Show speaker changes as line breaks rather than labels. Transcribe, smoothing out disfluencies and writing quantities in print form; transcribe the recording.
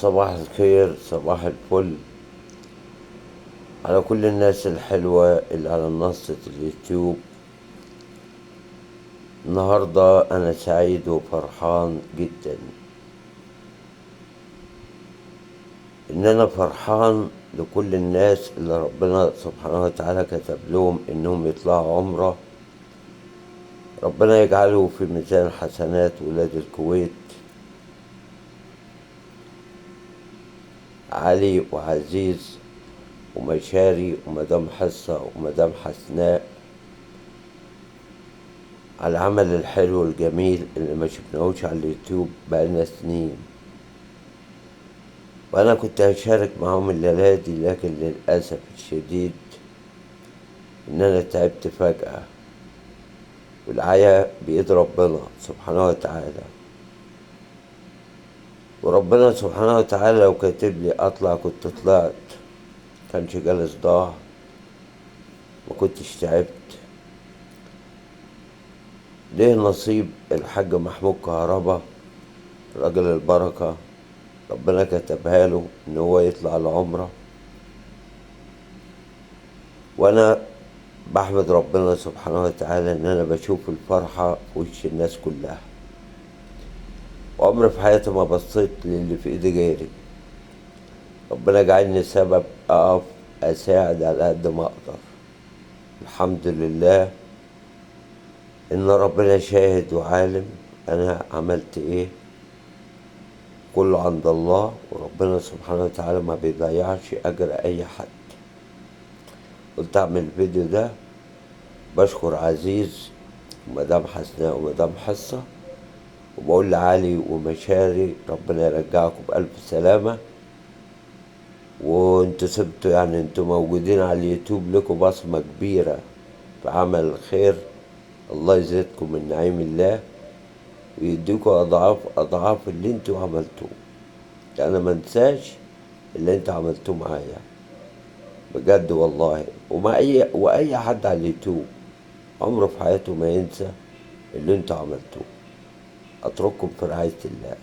صباح الخير، صباح الفل على كل الناس الحلوة اللي على منصة اليوتيوب. النهاردة أنا سعيد وفرحان جدا. إن أنا فرحان لكل الناس اللي ربنا سبحانه وتعالى كتب لهم إنهم يطلعوا عمرة. ربنا يجعله في ميزان حسنات ولاد الكويت، علي وعزيز ومشاري ومدام حصة ومدام حسناء، على العمل الحلو الجميل اللي ما شفناهوش على اليوتيوب بقالنا سنين. وانا كنت هشارك معاهم الليلة دي، لكن للأسف الشديد ان انا تعبت فجأة، والعيا بإيد ربنا سبحانه وتعالى. وربنا سبحانه وتعالى لو كاتب لي اطلع كنت طلعت، كانش جالي صداع، ما كنتش تعبت. ليه نصيب الحاج محمود كهربا راجل البركة، ربنا كتبها له ان هو يطلع العمرة. وانا بحمد ربنا سبحانه وتعالى ان انا بشوف الفرحة في وش الناس كلها. وعمري في حياتي ما بصيت للي في ايدي غيري. ربنا جعلني سبب اقف اساعد على قد ما اقدر. الحمد لله ان ربنا شاهد وعالم انا عملت ايه. كله عند الله، وربنا سبحانه وتعالى ما بيضيعش اجر اي حد. قلت اعمل الفيديو ده بشكر عزيز ومدام حسناء ومدام حصة، وبقول لعلي ومشاري ربنا يرجعكم بألف سلامة. وانتوا سبتوا، يعني انتوا موجودين على اليوتيوب لكم بصمة كبيرة في عمل الخير. الله يزيدكم من نعيم الله ويديكوا أضعاف أضعاف اللي انتوا عملتوه. أنا منساش اللي انتوا عملتوه معايا بجد والله. وأي حد على اليوتيوب عمره في حياته ما ينسى اللي انتوا عملتوه. أترككم في رعاية الله.